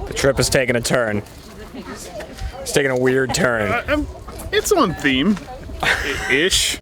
The trip is taking a turn. It's taking a weird turn. It's on theme, ish.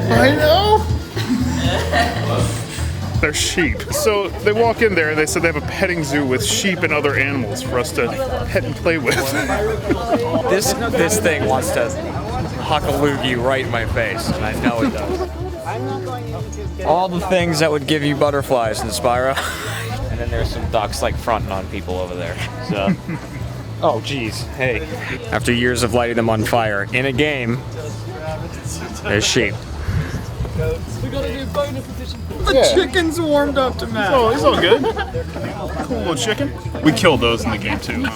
I know. They're sheep. So they walk in there and they said they have a petting zoo with sheep and other animals for us to pet and play with. This thing wants to huck a loogie right in my face, and I know it does. All the things that would give you butterflies in Spyro. And then there's some ducks like fronting on people over there. So, oh geez, hey. After years of lighting them on fire in a game, there's sheep. We got a new bonus edition. The chicken's warmed up to Matt. Oh, it's all good. Cool little chicken. We killed those in the game too.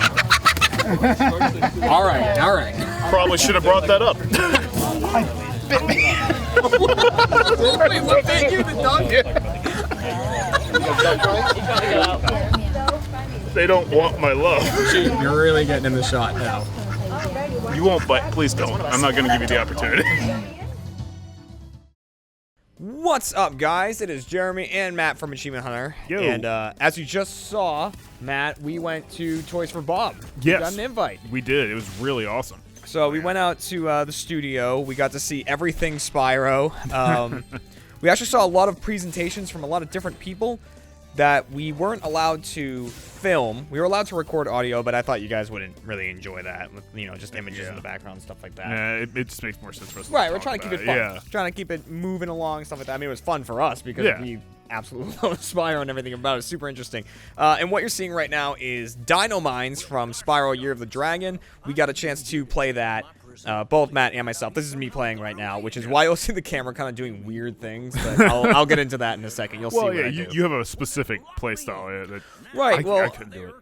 All right. Probably should have brought that up. Wait, what bit you? The dog? They don't want my love. You're really getting in the shot now. You won't, but please don't. I'm not going to give you the opportunity. What's up, guys? It is Jeremy and Matt from Achievement Hunter. Yo. And as you just saw, Matt, we went to Toys for Bob. Yes. We got an invite. We did. It was really awesome. So we went out to the studio. We got to see everything Spyro. We actually saw a lot of presentations from a lot of different people that we weren't allowed to film. We were allowed to record audio, but I thought you guys wouldn't really enjoy that with, you know, just images in the background and stuff like that. Yeah, it just makes more sense for us to Right, we're talk trying to keep about it fun. Yeah. Trying to keep it moving along and stuff like that. I mean, it was fun for us because Yeah. we absolutely love Spyro and everything about it. It's super interesting. And what you're seeing right now is Dino Mines from Spyro Year of the Dragon. We got a chance to play that. Both Matt and myself. This is me playing right now, which is why you'll see the camera kind of doing weird things. But I'll get into that in a second. You'll see what I do. You have a specific play style. That Right, I couldn't do it.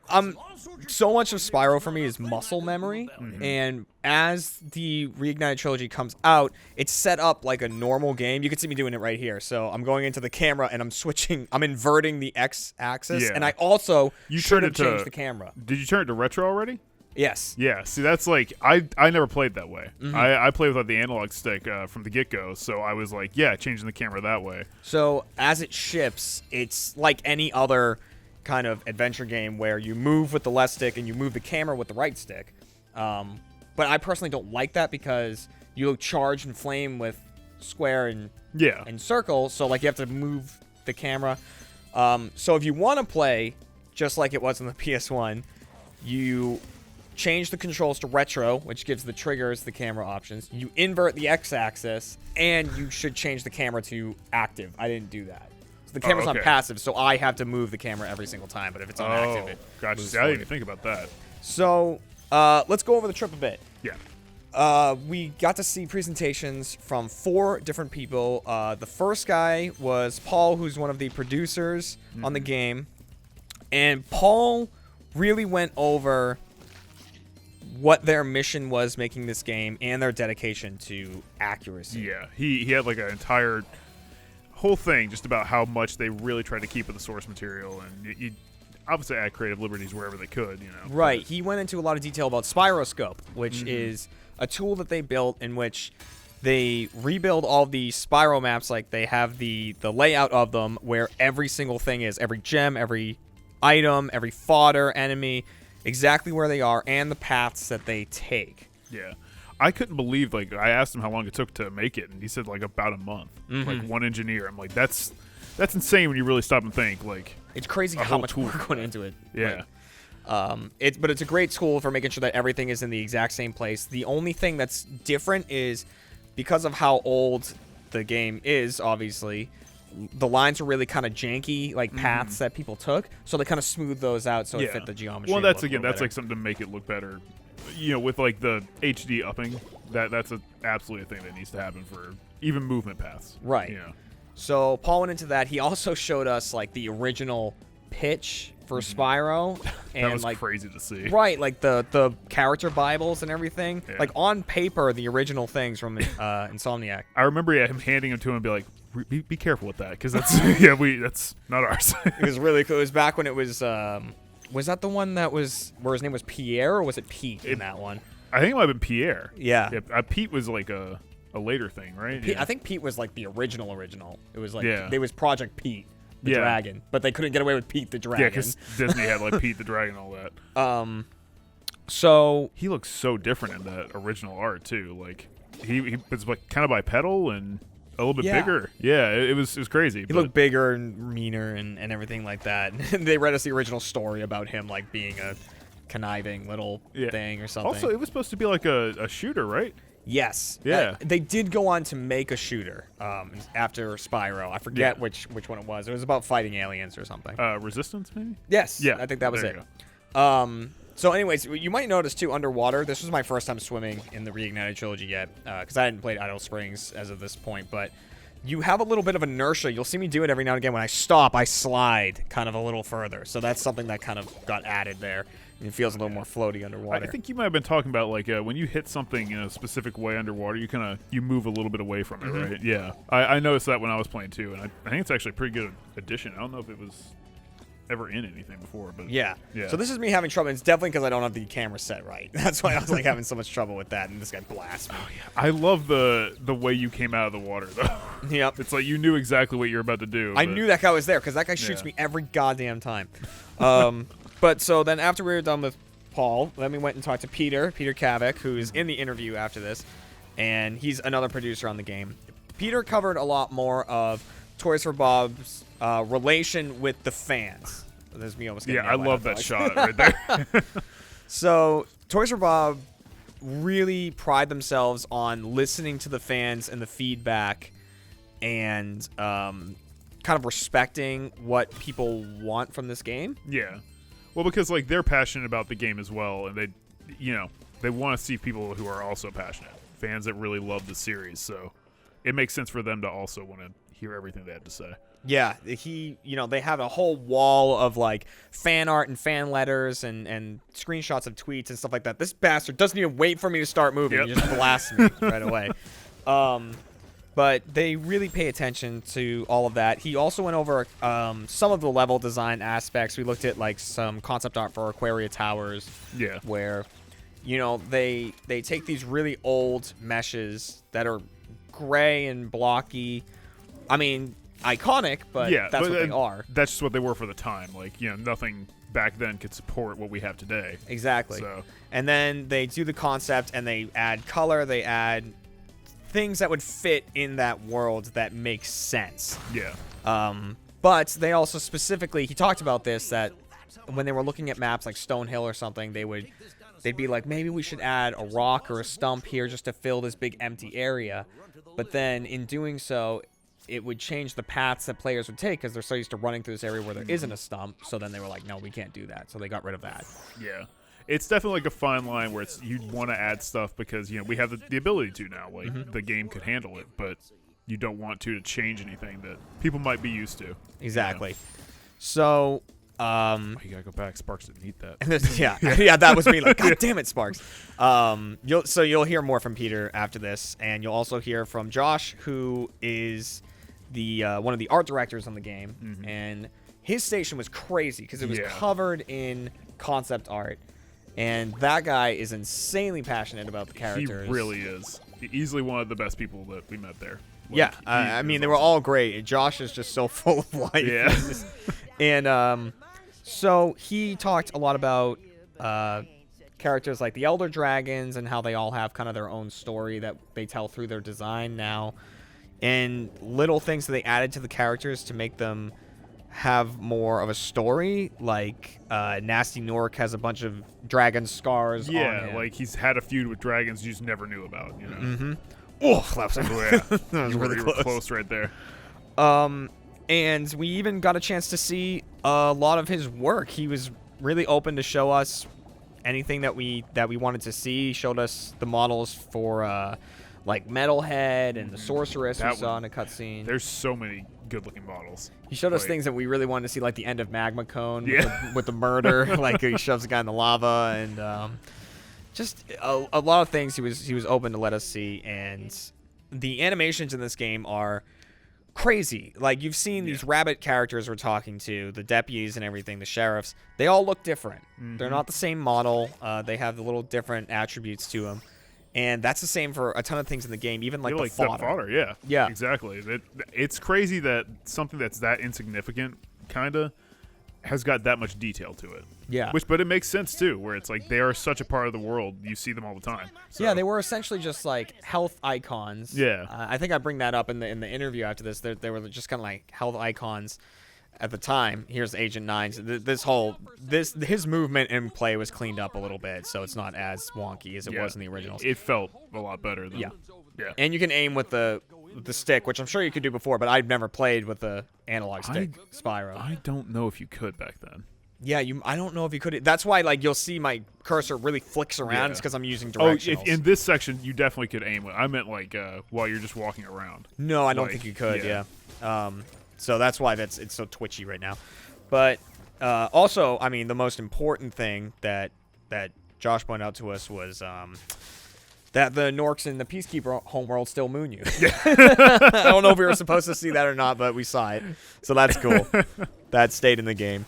So much of Spyro for me is muscle memory, and as the Reignited Trilogy comes out, it's set up like a normal game. You can see me doing it right here. So I'm going into the camera and I'm inverting the X-axis, and I also should have changed the camera. Did you turn it to retro already? Yes. Yeah, see, that's like, I never played that way. I played without the analog stick from the get-go, so I was like, yeah, changing the camera that way. So as it ships, it's like any other kind of adventure game where you move with the left stick and you move the camera with the right stick. But I personally don't like that because you charge and flame with square and circle, so like you have to move the camera. So if you want to play just like it was on the PS1, you change the controls to retro, which gives the triggers the camera options. You invert the X-axis, and you should change the camera to active. I didn't do that. So the camera's on passive, so I have to move the camera every single time. But if it's on active, it gotcha. moves See, I didn't forward. even think about that. So let's go over the trip a bit. Yeah. We got to see presentations from 4 different people. The first guy was Paul, who's one of the producers on the game. And Paul really went over what their mission was making this game and their dedication to accuracy. Yeah, he had like an entire whole thing just about how much they really tried to keep with the source material, and you obviously add creative liberties wherever they could, you know. Right. He went into a lot of detail about Spyroscope, which is a tool that they built in which they rebuild all the Spyro maps. Like they have the layout of them where every single thing is, every gem, every item, every fodder, enemy, exactly where they are, and the paths that they take. Yeah. I couldn't believe, like, I asked him how long it took to make it, and he said, like, about a month. Like, one engineer. I'm like, that's insane when you really stop and think, like. It's crazy how much work went into it. Yeah. Like, but it's a great tool for making sure that everything is in the exact same place. The only thing that's different is because of how old the game is, obviously, the lines are really kind of janky, like paths that people took, so they kind of smooth those out so it fit the geometry. Well, that's like something to make it look better. You know, with like the HD upping, that's absolutely a thing that needs to happen for even movement paths. Right. You know. So Paul went into that. He also showed us like the original pitch for Spyro. And That was like crazy to see. right, like the character Bibles and everything. Yeah. Like on paper, the original things from Insomniac. I remember him handing him to him and be like, be careful with that, because that's that's not ours. It was really cool. It was back when it was that the one that was where his name was Pierre, or was it Pete in that one? I think it might have been Pierre. Yeah. Pete was like a later thing, right? I think Pete was like the original. It was like Yeah. was Project Pete the Yeah. Dragon, but they couldn't get away with Pete the Dragon. Yeah, because Disney had like Pete the Dragon and all that. So He looks so different in that original art too. Like he was like kind of bipedal and a little bit Yeah. bigger. Yeah, it was crazy. he looked bigger and meaner and everything like that. And they read us the original story about him like being a conniving little thing or something. Also, it was supposed to be like a shooter, right? Yes. Yeah. They did go on to make a shooter after Spyro. I forget which one it was. It was about fighting aliens or something. Resistance, maybe? Yes. Yeah, I think that was there it. you So anyways, you might notice too, underwater, this was my first time swimming in the Reignited Trilogy yet, because I hadn't played Idle Springs as of this point, but you have a little bit of inertia. You'll see me do it every now and again. When I stop, I slide kind of a little further. So that's something that kind of got added there. And it feels a little more floaty underwater. I think you might have been talking about like when you hit something in a specific way underwater, you move a little bit away from it, right? Yeah, I noticed that when I was playing too, and I think it's actually a pretty good addition. I don't know if it was ever in anything before, but Yeah. Yeah. So this is me having trouble. It's definitely because I don't have the camera set right. That's why I was like having so much trouble with that, and this guy blasts me. I love the way you came out of the water though. Yep. It's like you knew exactly what you were about to do. I but- knew that guy was there because that guy shoots Yeah. me every goddamn time. But so then after we were done with Paul, then we went and talked to Peter Kavik, who's in the interview after this, and he's another producer on the game. Peter covered a lot more of Toys for Bob's relation with the fans. There's me almost getting Yeah, I yelled at love by that dogs. shot right there. So Toys for Bob really pride themselves on listening to the fans and the feedback and kind of respecting what people want from this game. Yeah. Well, because like they're passionate about the game as well, and they want to see people who are also passionate, fans that really love the series. So it makes sense for them to also want to hear everything they have to say. Yeah, they have a whole wall of like fan art and fan letters and screenshots of tweets and stuff like that. This bastard doesn't even wait for me to start moving; Yep. he just blasts me right away. But they really pay attention to all of that. He also went over some of the level design aspects. We looked at like some concept art for Aquaria Towers. Yeah. Where, they take these really old meshes that are gray and blocky. I mean, iconic, but Yeah, that's but, what they are. That's just what they were for the time. Like, nothing back then could support what we have today. Exactly. So And then they do the concept and they add color, they add things that would fit in that world that makes sense. yeah. But they also specifically, he talked about this, that when they were looking at maps like Stonehill or something, they'd be like, maybe we should add a rock or a stump here just to fill this big empty area. But then in doing so, it would change the paths that players would take because they're so used to running through this area where there isn't a stump. So then they were like, no, we can't do that. So they got rid of that. Yeah. It's definitely like a fine line where you'd want to add stuff because, we have the ability to now. Like, the game could handle it, but you don't want to change anything that people might be used to. Exactly. So, You gotta go back. Sparks didn't eat that. yeah, that was me. Like, God damn it, Sparks. You'll hear more from Peter after this, and you'll also hear from Josh, who is the one of the art directors on the game, and his station was crazy because it was covered in concept art, and that guy is insanely passionate about the characters. He really is. Easily one of the best people that we met there. Like, Yeah, I mean, they were all great. Josh is just so full of life. Yeah. And so he talked a lot about characters like the Elder Dragons and how they all have kind of their own story that they tell through their design now. And little things that they added to the characters to make them have more of a story. Like Nasty Nork has a bunch of dragon scars on him. like he's had a feud with dragons you just never knew about, Oh, that was, that was really you were close. close right there. And we even got a chance to see a lot of his work. He was really open to show us anything that we wanted to see. He showed us the models for like Metalhead and the Sorceress we saw in a cutscene. There's so many good-looking models. He showed us Like- things that we really wanted to see, like the end of Magma Cone Yeah. with the murder, like he shoves the guy in the lava, and just a lot of things he was open to let us see. And the animations in this game are crazy. Like, you've seen these rabbit characters we're talking to, the deputies and everything, the sheriffs. They all look different. They're not the same model. They have the little different attributes to them. And that's the same for a ton of things in the game, even like, the fodder. Yeah. Yeah. Exactly. It's crazy that something that's that insignificant, kind of, has got that much detail to it. Yeah. But it makes sense, too, where it's like they are such a part of the world. You see them all the time. So. Yeah, they were essentially just like health icons. Yeah. I think I bring that up in the interview after this. They were just kind of like health icons at the time. Here's Agent 9. His movement and play was cleaned up a little bit, so it's not as wonky as it was in the originals. It felt a lot better than Yeah. Yeah. And you can aim with the stick, which I'm sure you could do before, but I've never played with the analog stick, Spyro. I don't know if you could back then. Yeah, I don't know if you could. That's why, like, you'll see my cursor really flicks around. Yeah. It's because I'm using Oh, directionals. in this section, you definitely could aim with. I meant like while you're just walking around. No, I don't Like, think you could. yeah. Yeah. So that's why it's so twitchy right now. But also, I mean, the most important thing that Josh pointed out to us was that the Norks in the Peacekeeper homeworld still moon you. I don't know if we were supposed to see that or not, but we saw it, so that's cool. That stayed in the game.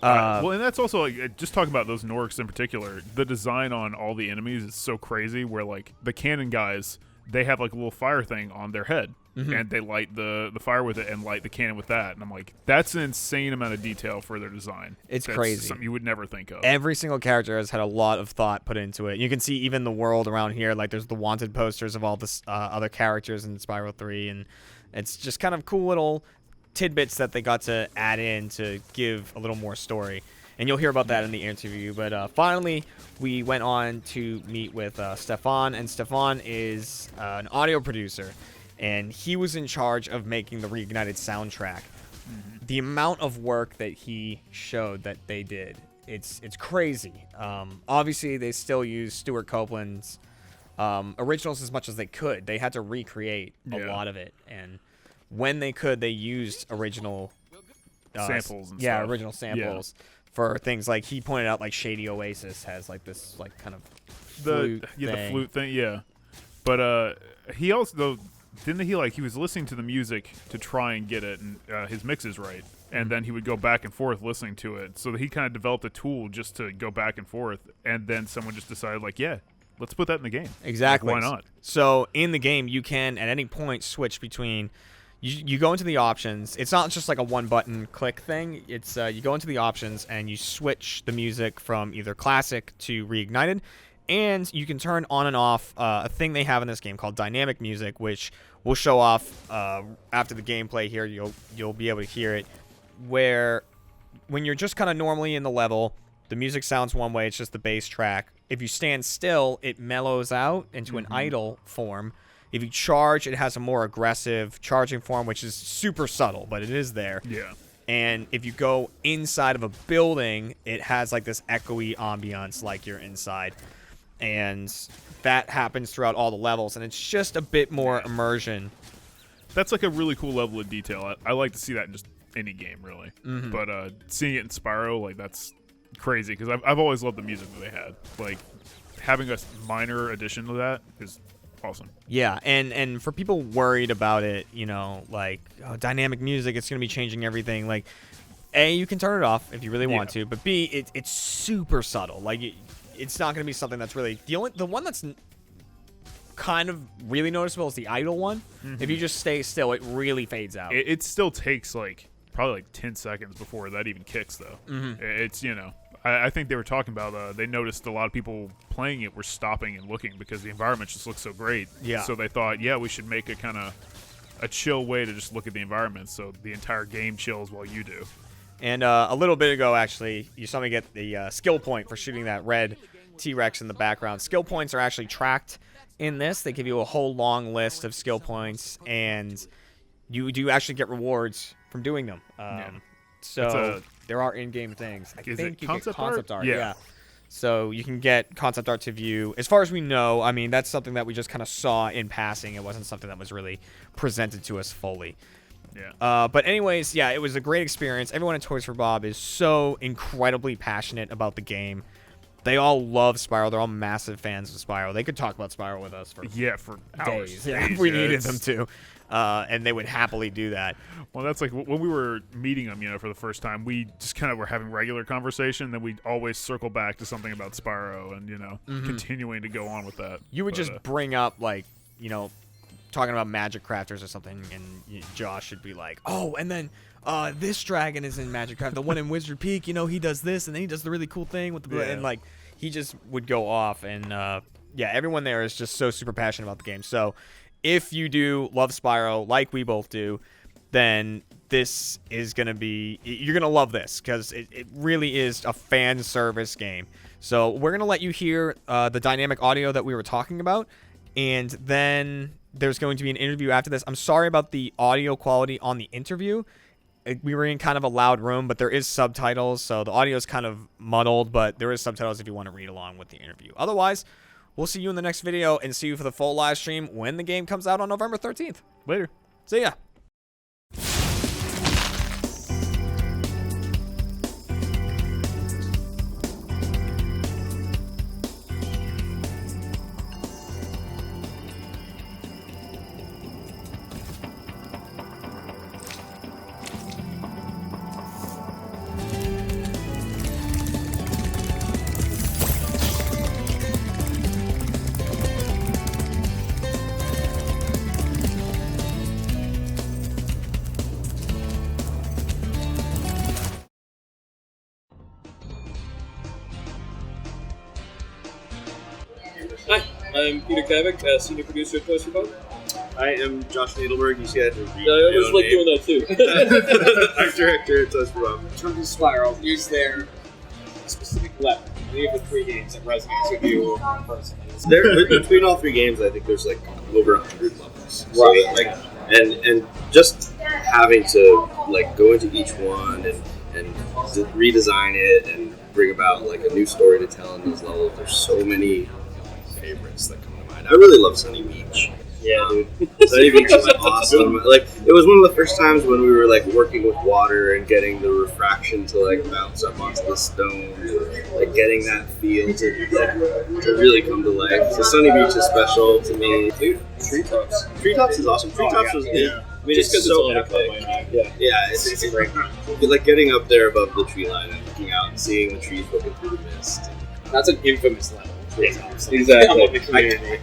Well, and that's also like, just talking about those Norks in particular. The design on all the enemies is so crazy. Where like the cannon guys, they have like a little fire thing on their head, and they light the fire with it and light the cannon with that. And I'm like, that's an insane amount of detail for their design. It's That's crazy. Something you would never think of. Every single character has had a lot of thought put into it. You can see even the world around here. Like, there's the wanted posters of all the other characters in Spyro 3, and it's just kind of cool little tidbits that they got to add in to give a little more story. And you'll hear about that in the interview. But finally, we went on to meet with Stefan, and Stefan is an audio producer, and he was in charge of making the Reignited soundtrack. The amount of work that he showed that they did, it's crazy. Obviously, they still use Stuart Copeland's originals as much as they could. They had to recreate a lot of it, and when they could, they used original samples and yeah, stuff. original samples for things like he pointed out, like Shady Oasis has like this like kind of flute the thing. flute thing, yeah. But he also though didn't he like he was listening to the music to try and get it and his mixes right, and then he would go back and forth listening to it. So he kind of developed a tool just to go back and forth, and then someone just decided like, yeah, let's put that in the game. Exactly. Like, why not? So in the game, you can at any point switch between. You go into the options. It's not just like a one-button click thing. It's you go into the options and you switch the music from either classic to Reignited, and you can turn on and off a thing they have in this game called dynamic music, which we'll show off after the gameplay here. You'll be able to hear it, where when you're just kind of normally in the level, the music sounds one way. It's just the bass track. If you stand still, it mellows out into an idle form. If you charge, it has a more aggressive charging form, which is super subtle, but it is there. Yeah. And if you go inside of a building, it has like this echoey ambiance like you're inside. And that happens throughout all the levels, and it's just a bit more immersion. That's like a really cool level of detail. I like to see that in just any game, really. But seeing it in Spyro, like, that's crazy, because I've always loved the music that they had. Like, having a minor addition to that is awesome. Yeah, and for people worried about it, you know, like dynamic music, it's going to be changing everything. Like, A, you can turn it off if you really want to, but B, it's super subtle. Like, it's not going to be something that's really the one that's kind of really noticeable is the idle one. If you just stay still, it really fades out. It still takes like probably like 10 seconds before that even kicks, though. It's, you know, I think they were talking about they noticed a lot of people playing it were stopping and looking because the environment just looks so great. Yeah. So they thought, yeah, we should make a kind of a chill way to just look at the environment, so the entire game chills while you do. And a little bit ago, actually, you saw me get the skill point for shooting that red T-Rex in the background. Skill points are actually tracked in this. They give you a whole long list of skill points, and you do actually get rewards from doing them. So there are in-game things. I Is think it you concept get concept art. Yeah. So you can get concept art to view. As far as we know, I mean, that's something that we just kind of saw in passing. It wasn't something that was really presented to us fully. Yeah. But anyways, yeah, it was a great experience. Everyone at Toys for Bob is so incredibly passionate about the game. They all love Spyro. They're all massive fans of Spyro. They could talk about Spyro with us for hours. days if we needed them to. And they would happily do that. Well, that's like when we were meeting them, for the first time, we just kind of were having regular conversation. Then we'd always circle back to something about Spyro and, continuing to go on with that. You would just bring up, like, talking about Magic Crafters or something, and Josh would be like, oh, and then this dragon is in Magic Craft. The one in Wizard Peak, he does this, and then he does the really cool thing with the and, like, he just would go off. And, everyone there is just so super passionate about the game. So if you do love Spyro, like we both do, then this is going to be, you're going to love this, because it really is a fan service game. So we're going to let you hear the dynamic audio that we were talking about, and then there's going to be an interview after this. I'm sorry about the audio quality on the interview. We were in kind of a loud room, but there is subtitles, so the audio is kind of muddled, but there is subtitles if you want to read along with the interview. Otherwise, we'll see you in the next video and see you for the full live stream when the game comes out on November 13th. Later. See ya. Hi, I'm Peter Kavik, Senior Producer at Toys for Bob. I am Josh Nadelberg. You see, I had to read I always like doing that too. I'm director at Toys for Bob. In terms of Spyro, is there a specific level, any of the 3 games that resonates with you personally? Between all 3 games, I think there's like over 100 levels. So Right. like, and just having to like go into each one and redesign it and bring about like a new story to tell in those levels. There's so many favorites that come to mind. I really love Sunny Beach. Yeah, dude. Sunny Beach is awesome. Like, it was one of the first times when we were like working with water and getting the refraction to like bounce up onto the stone, like getting that feel to really come to life. So Sunny Beach is special to me. Dude, Treetops. Treetops is awesome. Treetops was I mean, Just it's because so it's epic. Yeah, It's a great game. like getting up there above the tree line and looking out and seeing the trees looking through the mist. That's an infamous level. Treetops. Exactly. The community.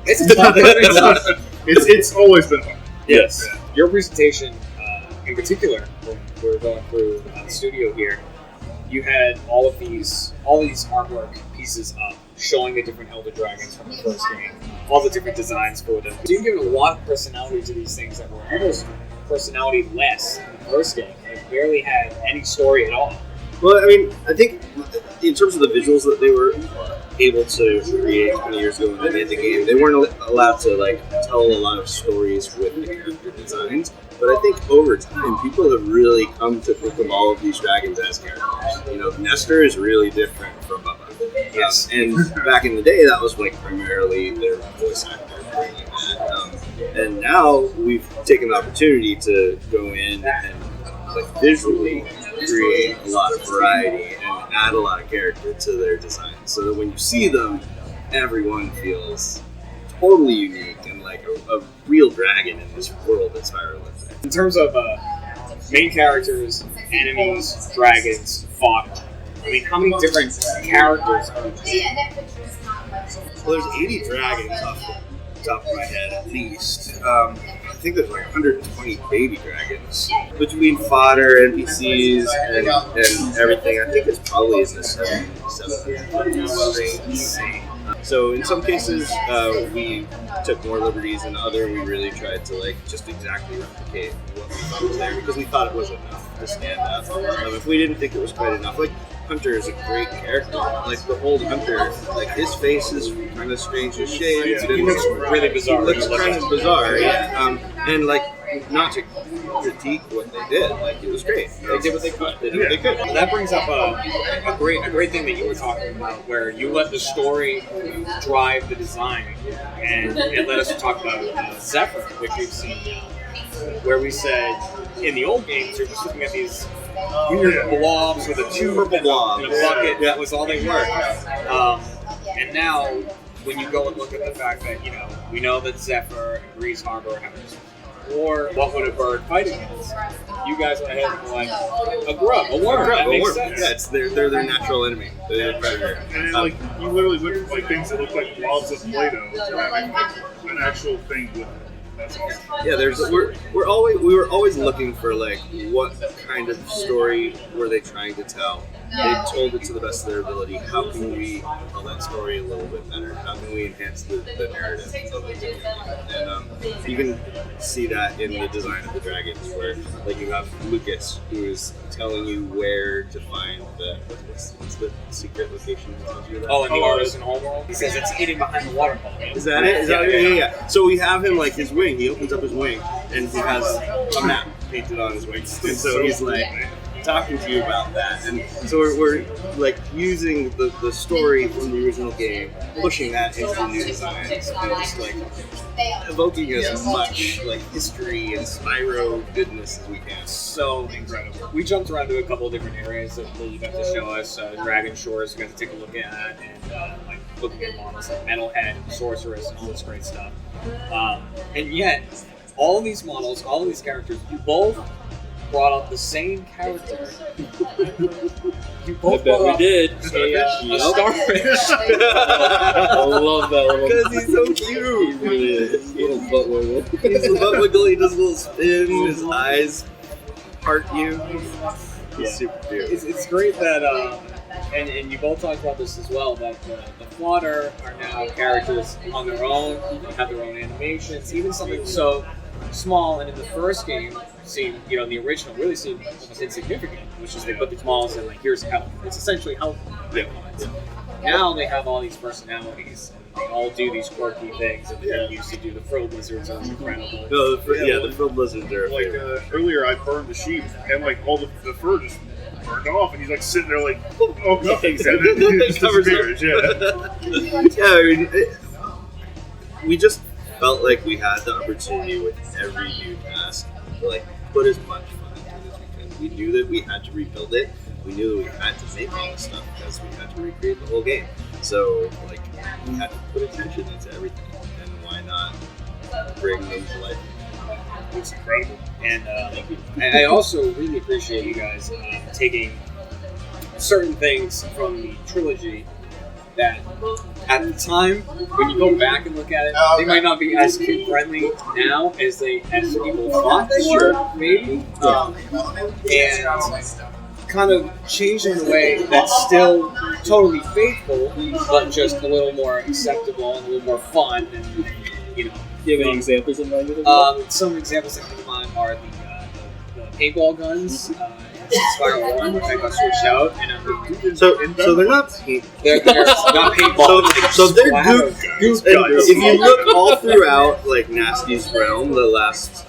It's always been fun. Yes. Your presentation, in particular, when we were going through the studio here, you had all these artwork pieces up showing the different Elder Dragons from the first game, all the different designs for them. So you've given a lot of personality to these things that were almost personality less in the first game. It barely had any story at all. Well, I mean, I think in terms of the visuals that they were able to create 20 years ago when they made the game, they weren't allowed to like tell a lot of stories with the character designs. But I think over time, people have really come to think of all of these dragons as characters. Nestor is really different from Bubba. Yes. And back in the day, that was like primarily their voice actor bringing that. And now we've taken the opportunity to go in and like visually create a lot of variety and add a lot of character to their design, so that when you see them, everyone feels totally unique and like a real dragon in this world that Spyro lives in. In terms of main characters, enemies, dragons, fodder, I mean, how many different characters are there? Well, there's 80 dragons off the top of my head, at least. I think there's like 120 baby dragons. Between fodder, NPCs, and everything, I think it's probably in the 700 range. So in some cases, we took more liberties, and other we really tried to like just exactly replicate what we thought was there, because we thought it was enough to stand up. If we didn't think it was quite enough, like Hunter is a great character. Like the old Hunter, like his face is kind of strange as shaped. He looks really bizarre. It looks kind of bizarre, yeah. And like not to critique what they did, like it was great. They did what they could. They did what they could. Well, that brings up a great thing that you were talking about, where you let the story drive the design, and it led us to talk about Zephyr, which we've seen now, where we said in the old games you're just looking at these weird blobs with a tube Purple blobs. and a bucket. That was all they were. And now, when you go and look at the fact that we know that Zephyr and Grease Harbor have this. Or what would a bird fight against? You guys went ahead and were like a grub, a worm. That makes sense. Yeah, they're their natural enemy. They're their predator. And then, like, you literally look at like things that look like blobs of Play-Doh to having like an actual thing with it. That's awesome. Yeah, we were always looking for like what kind of story were they trying to tell. They told it to the best of their ability. How can we tell that story a little bit better? How can we enhance the narrative of the game? And you can see that in the design of the dragons, where like you have Lucas, who is telling you where to find what's the secret location. Oh, in the Artisan Homeworld? He says it's hidden behind the waterfall. Is that it? Yeah. So we have him like his wing. He opens up his wing, and he has a map painted on his wing. And so he's like talking to you about that. And so we're like using the story from the original game, pushing that into the new designs, and just like evoking as much like history and Spyro goodness as we can. So incredible. We jumped around to a couple of different areas that you got to show us. Dragon Shores, we got to take a look at, and like looking at models like Metalhead and Sorceress and all this great stuff. And yet, all these models, all of these characters, you both brought up the same character. You both brought up a starfish. I love that little. Because he's so cute. Little butt wiggle. He's a butt wiggle. He does a little spin. His eyes part you. He's super cute. It's great that, and you both talked about this as well, that the Flutter are now characters on their own. They have their own animations. Even something so small, and in the first game seemed, in the original, really seemed almost insignificant, which is they put these models in, like, here's health. It's essentially health. Yeah. Now they have all these personalities, and they all do these quirky things, and they used to do the Frilled Lizards are incredible. No, the frilled lizards are Like earlier, I burned the sheep, and like all the fur just burned off, and he's like sitting there like, oh god, and then it just disappears. Yeah. I mean, we just felt like we had the opportunity with every new task to like put as much fun into it as we could. We knew that we had to rebuild it. We knew that we had to make all this stuff because we had to recreate the whole game. So like we had to put attention into everything, and why not bring them to life? It's incredible. And I also really appreciate you guys taking certain things from the trilogy that at the time, when you go back and look at it, they might not be as kid friendly now as people thought they were, maybe. And kind of changing the way that's still totally faithful, but just a little more acceptable and a little more fun. And Do you have any examples in mind? some examples that come to mind are the paintball guns. Spyro 1, which I got switched out, and So they're not paint. they're not paintball. So they're Splatter goose guns. guns. If you look all throughout like Nasty's realm, the last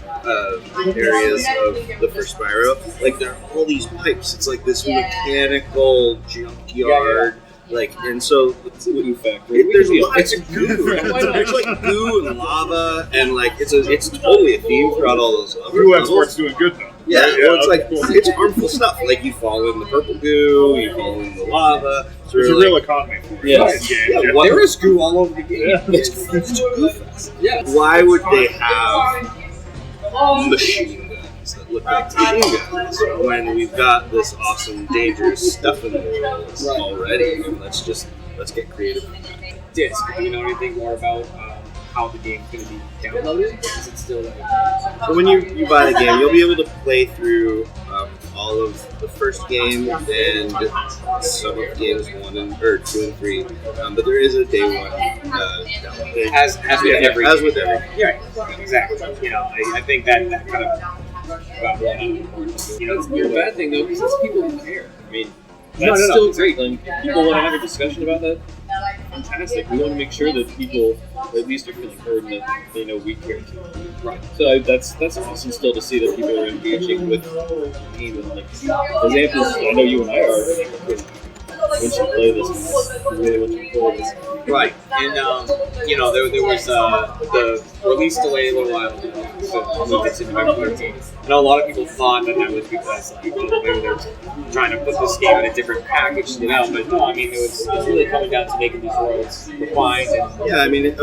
areas of the first Spyro, like there are all these pipes. It's like this mechanical junkyard. Like, and so It's a goo factory. there's a lot It's a of goo. There's like goo and lava, and like it's totally a theme throughout all those levels. Goo export's doing good though. Yeah, Right? well, it's okay, like cool. it's harmful stuff. Like you fall in the purple goo, you fall in the lava. It's There's a really real economy for it. Yes. In-game, Yeah, There is goo all over the game. Yeah. it's a goo fest. Yeah. Why would they have machine guns that look like machine guns when we've got this awesome, dangerous stuff in the world already? And let's get creative. Disc. Do you know anything more about how the game's going to be downloaded? Is it still like... So when you buy the game, you'll be able to play through all of the first game and some of games 2 and 3. But there is a day one download. As with every As game. with every. Yeah, exactly. I think that kind of... It's a bad thing though, because people don't care. I mean, No, that's no. still great. Like, people want to have a discussion about that. fantastic. We want to make sure that people at least are feeling heard and that they know we care too. Right. So that's awesome still to see that people are engaging with the game. And like, examples, I know you and I are. Like, once you play this, we really want you to play this. Right, and there was the release delay a little while ago, so moved it to November 13th. I know a lot of people thought that was because like, maybe they're trying to put this game in a different package, but no, I mean it's really coming down to making these worlds refined. And, Yeah, I mean,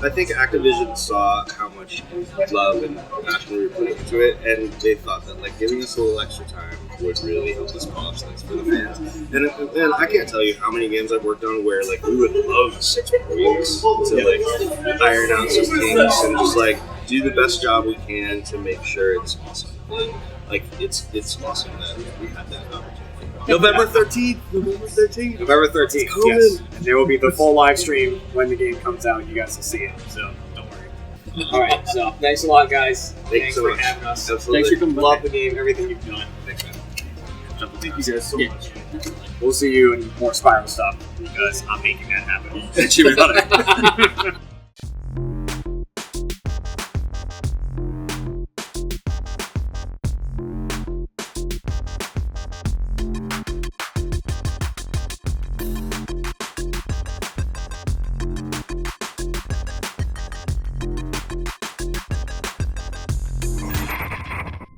I think Activision saw how much love and passion we were putting into it, and they thought that like giving us a little extra time would really help us polish things for the fans. And I can't tell you how many games I've worked on where like we would love 6 more weeks to like iron out some kinks and just like do the best job we can to make sure it's awesome. And, like it's awesome that we had that opportunity. November 13th. November 13th, coming. yes. And there will be the full live stream when the game comes out. You guys will see it, so don't worry. All right, so thanks a lot, guys. Thanks so for much. having us. Absolutely. Thanks for coming Love by. the game, everything you've done. Thanks, man. Thank you guys so much. We'll see you in more Spyro stuff because I'm making that happen.